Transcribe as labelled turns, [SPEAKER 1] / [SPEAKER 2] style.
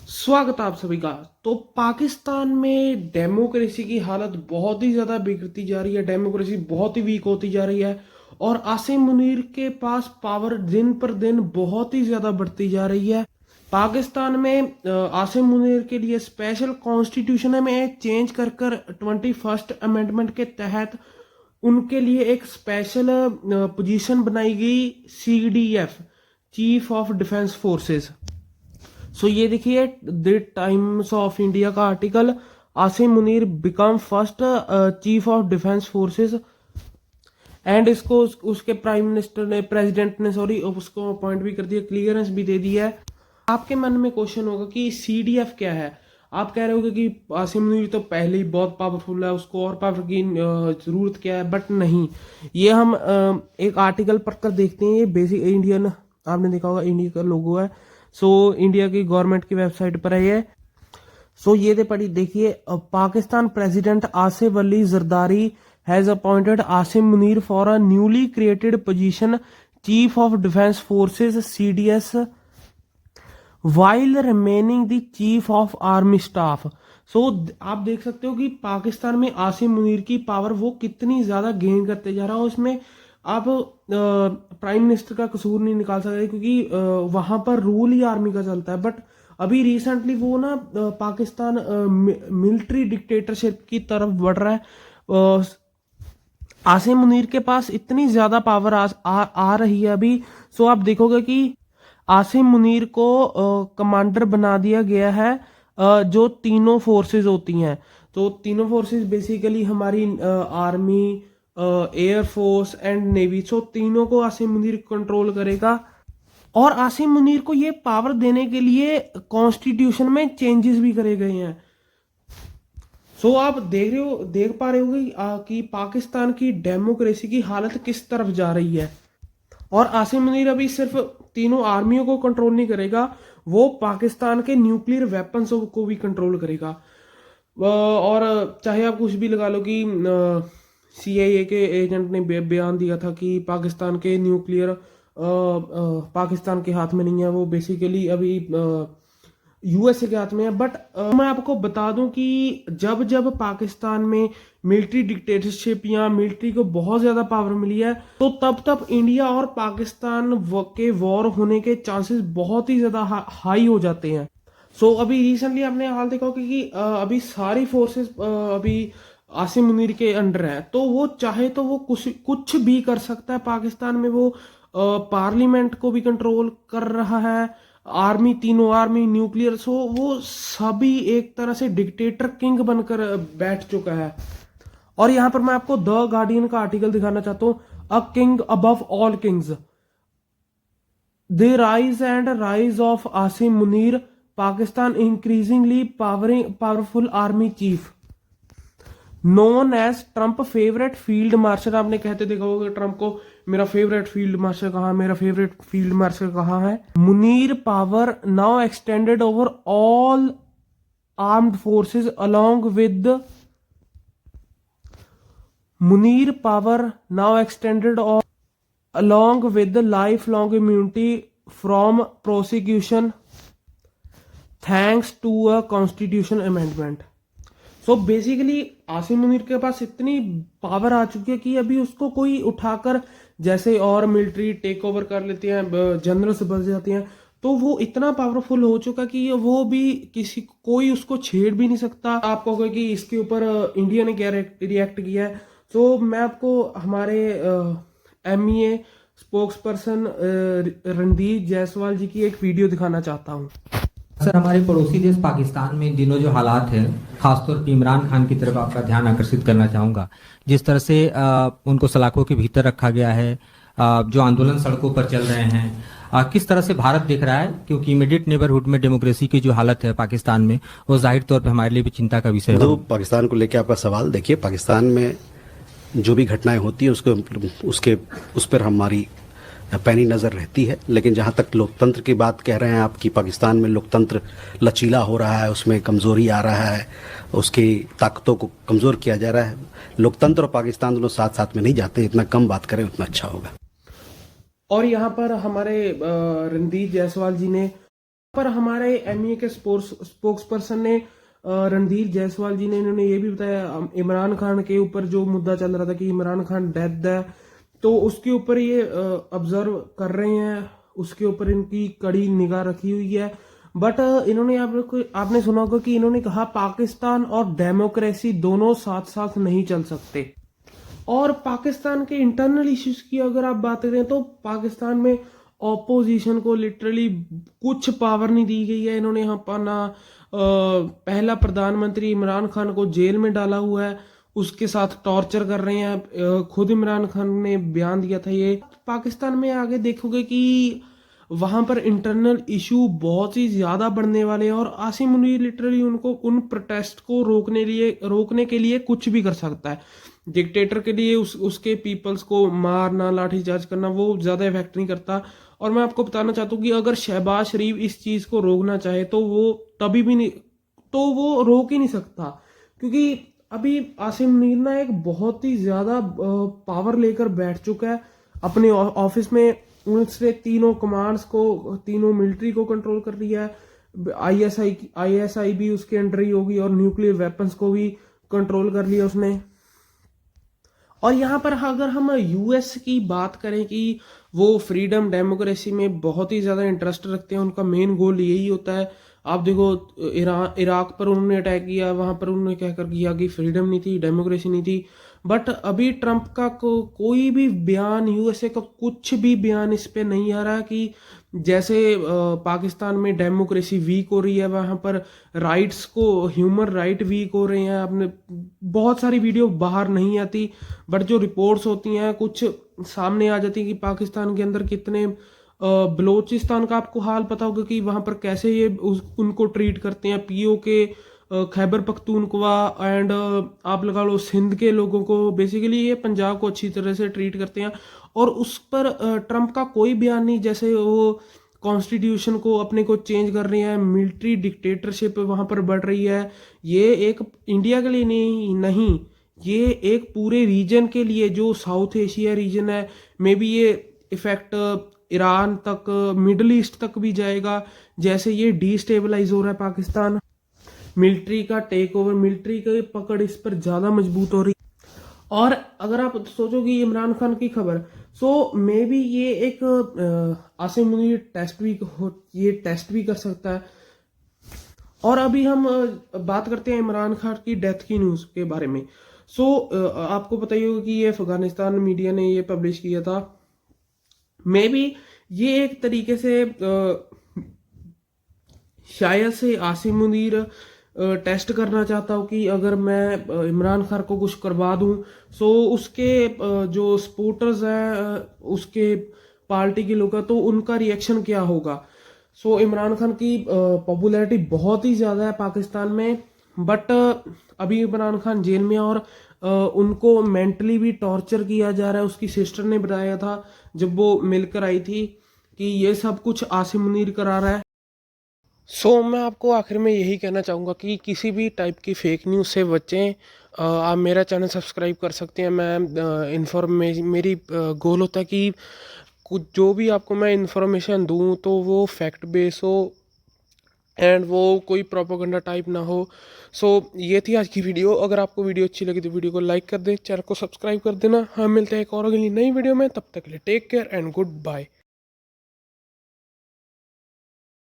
[SPEAKER 1] स्वागत है आप सभी का। तो पाकिस्तान में डेमोक्रेसी की हालत बहुत ही ज़्यादा बिगड़ती जा रही है। डेमोक्रेसी बहुत ही वीक होती जा रही है और आसिम मुनीर के पास पावर दिन पर दिन बहुत ही ज़्यादा बढ़ती जा रही है। पाकिस्तान में आसिम मुनीर के लिए स्पेशल कॉन्स्टिट्यूशन में चेंज कर कर 21st अमेंडमेंट के तहत उनके लिए एक स्पेशल पोजीशन बनाई गई, CDF, chief of defence forces. So ये देखिए द टाइम्स ऑफ इंडिया का article, Asim Munir become first chief of defence forces and इसको उसके प्राइम मिनिस्टर ने, प्रेसिडेंट ने सॉरी, उसको अपॉइंट भी कर दिया, क्लियरेंस भी दे दिया है। आपके मन में क्वेश्चन होगा कि CDF क्या है। आप कह रहे होगे कि आसिम मुनीर तो पहले ही बहुत पावरफुल है, उसको और पावर की जरूरत क्या है, बट नहीं। ये हम एक आर्टिकल पढ़कर देखते हैं। ये बेसिक इंडियन, आपने देखा होगा इंडिया का लोगो है। सो इंडिया की गवर्नमेंट की वेबसाइट पर है ये। सो ये दे पढ़ी देखिए, Pakistan president Asif Ali Zardari has appointed Asim Munir for a newly created position chief of defence forces CDS while remaining the chief of army staff. So आप देख सकते हो कि पाकिस्तान में आसिम मुनीर की पावर वो कितनी ज्यादा गेन करते जा रहा है। उसमें आप प्राइम मिनिस्टर का कसूर नहीं निकाल सकते क्योंकि वहां पर रूल ही आर्मी का चलता है। बट अभी रिसेंटली वो ना पाकिस्तान मिलिट्री डिक्टेटरशिप की तरफ बढ़ रहा है। आसिम मुनीर के पास इतनी ज्यादा पावर आ रही है अभी। सो आप देखोगे कि आसिम मुनीर को कमांडर बना दिया गया है जो तीनों फोर्सेस होती हैं। तो तीनों फोर्सेस बेसिकली हमारी army, air force and navy, so तीनों को आसिम मुनीर कंट्रोल करेगा। और आसिम मुनीर को ये पावर देने के लिए कॉन्स्टिट्यूशन में चेंजेस भी करे गए हैं। सो आप देख पा रहे हो कि पाकिस्तान की डेमोक्रेसी की हालत किस तरफ जा रही है। और आसिम मुनीर अभी सिर्फ तीनों आर्मियों को कंट्रोल नहीं करेगा, वो पाकिस्तान के न्यूक्लियर वेपन्स को भी कंट्रोल करेगा। और चाहे आप कुछ भी लगा लो कि CIA के एजेंट ने बयान दिया था कि पाकिस्तान के न्यूक्लियर पाकिस्तान के हाथ में नहीं है, वो बेसिकली अभी USA के हाथ में है। बट मैं आपको बता दूं कि जब जब पाकिस्तान में मिलिट्री डिक्टेटरशिप या मिलिट्री को बहुत ज्यादा पावर मिली है, तो तब तब इंडिया और पाकिस्तान के वॉर होने के चांसेस बहुत ही ज्यादा हाई हो जाते हैं। सो अभी रिसेंटली आपने हाल देखा होगा कि अभी सारी फोर्सेस अभी आसिम मुनीर के अंडर है। तो वो चाहे तो वो कुछ भी कर सकता है पाकिस्तान में। वो पार्लियामेंट को भी कंट्रोल कर रहा है, आर्मी, तीनों आर्मी, न्यूक्लियर, सो वो सभी एक तरह से डिक्टेटर किंग बनकर बैठ चुका है। और यहां पर मैं आपको द गार्डियन का आर्टिकल दिखाना चाहता हूं, a king above all kings, the rise and rise of Asim Munir, Pakistan increasingly powerful army chief known as Trump favourite field marshal. आपने कहते देखा होगा ट्रंप को, मेरा फेवरेट फील्ड मार्शल कहाँ, मेरा फेवरेट फील्ड मार्शल कहाँ है। Munir power now extended over all armed forces along with Munir power now extended along with lifelong immunity from prosecution thanks to a constitution amendment। So basically Asim Munir के पास इतनी power आ चुकी है कि अभी उसको कोई उठाकर, जैसे और मिलिट्री टेक ओवर कर लेते हैं, जनरल्स बन जाते हैं, तो वो इतना पावरफुल हो चुका कि वो भी कोई उसको छेड़ भी नहीं सकता। आप कहोगे कि इसके ऊपर इंडिया ने क्या रिएक्ट किया है। तो मैं आपको हमारे MEA spokesperson Randeep Jaiswal ji की एक वीडियो दिखाना चाहता हूँ।
[SPEAKER 2] सर, हमारे पड़ोसी देश पाकिस्तान में इन दिनों जो हालात है, खासतौर पर इमरान खान की तरफ आपका ध्यान आकर्षित करना चाहूँगा। जिस तरह से उनको सलाखों के भीतर रखा गया है, जो आंदोलन सड़कों पर चल रहे हैं, किस तरह से भारत देख रहा है, क्योंकि इमीडिएट नेबरहुड में डेमोक्रेसी की जो हालत है पाकिस्तान में, वो जाहिर तौर पर हमारे लिए भी चिंता का विषय है।
[SPEAKER 3] तो पाकिस्तान को लेकर आपका सवाल, देखिए पाकिस्तान में जो भी घटनाएं होती है उस पर हमारी पैनी नज़र रहती है। लेकिन जहां तक लोकतंत्र की बात कह रहे हैं आप कि पाकिस्तान में लोकतंत्र लचीला हो रहा है, उसमें कमज़ोरी आ रहा है, उसकी ताकतों को कमज़ोर किया जा रहा है। लोकतंत्र और पाकिस्तान दोनों साथ साथ में नहीं जाते, इतना कम बात करें उतना अच्छा होगा।
[SPEAKER 1] और यहाँ पर हमारे रणदीप जायसवाल जी ने पर हमारे एमईए के स्पोक्स पर्सन ने रणधीर जायसवाल जी ने इन्होंने ये भी बताया इमरान खान के ऊपर जो मुद्दा चल रहा था कि इमरान खान डेड है, तो उसके ऊपर ये ऑब्जर्व कर रहे हैं, उसके ऊपर इनकी कड़ी निगाह रखी हुई है। बट इन्होंने आपने सुना होगा कि इन्होंने कहा पाकिस्तान और डेमोक्रेसी दोनों साथ साथ नहीं चल सकते। और पाकिस्तान के इंटरनल इश्यूज की अगर आप बात करें तो पाकिस्तान में ऑपोजिशन को लिटरली कुछ पावर नहीं दी गई है। इन्होंने अपना पहला प्रधानमंत्री इमरान खान को जेल में डाला हुआ है, उसके साथ टॉर्चर कर रहे हैं। खुद इमरान खान ने बयान दिया था ये। पाकिस्तान में आगे देखोगे कि वहां पर इंटरनल इशू बहुत ही ज्यादा बढ़ने वाले हैं और आसिम मुनीर लिटरली उनको उन प्रोटेस्ट को रोकने के लिए कुछ भी कर सकता है। डिक्टेटर के लिए उसके पीपल्स को मारना, लाठीचार्ज करना वो ज्यादा इफेक्ट नहीं करता। और मैं आपको बताना चाहता हूँ कि अगर शहबाज शरीफ इस चीज को रोकना चाहे तो वो तभी भी नहीं, तो वो रोक ही नहीं सकता, क्योंकि अभी आसिम मुनीर ना एक बहुत ही ज्यादा पावर लेकर बैठ चुका है अपने ऑफिस में। उसने तीनों कमांड्स को, तीनों मिलिट्री को कंट्रोल कर लिया है। आईएसआई भी उसके अंडर ही होगी और न्यूक्लियर वेपन्स को भी कंट्रोल कर लिया उसने। और यहाँ पर अगर हम यूएस की बात करें कि वो फ्रीडम डेमोक्रेसी में बहुत ही ज़्यादा इंटरेस्ट रखते हैं, उनका मेन गोल यही होता है। आप देखो इराक पर उन्होंने अटैक किया, वहाँ पर उन्होंने क्या कर किया कि फ्रीडम नहीं थी, डेमोक्रेसी नहीं थी। बट अभी ट्रंप का कोई भी बयान, यूएसए का कुछ भी बयान इस पे नहीं आ रहा कि जैसे पाकिस्तान में डेमोक्रेसी वीक हो रही है, वहाँ पर राइट्स को, ह्यूमन राइट वीक हो रहे हैं। आपने बहुत सारी वीडियो बाहर नहीं आती, बट जो रिपोर्ट्स होती हैं कुछ सामने आ जाती है कि पाकिस्तान के अंदर कितने बलोचिस्तान का आपको हाल पता होगा कि वहाँ पर कैसे ये उनको ट्रीट करते हैं। पीओके, खैबर पख्तूनख्वा एंड आप लगा लो सिंध के लोगों को, बेसिकली ये पंजाब को अच्छी तरह से ट्रीट करते हैं। और उस पर ट्रंप का कोई बयान नहीं, जैसे वो कॉन्स्टिट्यूशन को अपने को चेंज कर रहे हैं, मिलिट्री डिक्टेटरशिप वहाँ पर बढ़ रही है। ये एक इंडिया के लिए नहीं, ये एक पूरे रीजन के लिए, जो साउथ एशिया रीजन है, मे बी ये इफेक्ट ईरान तक, मिडल ईस्ट तक भी जाएगा। जैसे ये डिस्टेबलाइज हो रहा है पाकिस्तान, मिलिट्री का टेक ओवर, मिलिट्री की पकड़ इस पर ज्यादा मजबूत हो रही। और अगर आप सोचो कि इमरान खान की खबर, सो मे बी ये एक आसिम मुनीर टेस्ट भी कर सकता है। और अभी हम बात करते हैं इमरान खान की डेथ की न्यूज के बारे में। सो आपको पता ही होगा कि ये अफगानिस्तान मीडिया ने ये पब्लिश किया था। मे बी ये एक तरीके से शायद से आसिम मुनीर टेस्ट करना चाहता हूँ कि अगर मैं इमरान खान को कुछ करवा दूं, सो उसके जो सपोर्टर्स हैं, उसके पार्टी के लोग हैं, तो उनका रिएक्शन क्या होगा। सो इमरान खान की पॉपुलैरिटी बहुत ही ज़्यादा है पाकिस्तान में, बट अभी इमरान खान जेल में, और उनको मेंटली भी टॉर्चर किया जा रहा है। उसकी सिस्टर ने बताया था जब वो मिलकर आई थी कि ये सब कुछ आसिम मुनीर करा रहा है। सो मैं आपको आखिर में यही कहना चाहूँगा कि किसी भी टाइप की फेक न्यूज़ से बचें। आप मेरा चैनल सब्सक्राइब कर सकते हैं। मैं मेरी गोल होता है कि कुछ जो भी आपको मैं इन्फॉर्मेशन दूं तो वो फैक्ट बेस हो एंड वो कोई प्रोपेगेंडा टाइप ना हो। सो ये थी आज की वीडियो। अगर आपको वीडियो अच्छी लगी तो वीडियो को लाइक कर दें, चैनल को सब्सक्राइब कर देना। हम मिलते हैं एक और अगली नई वीडियो में, तब तक के लिए take care and good bye.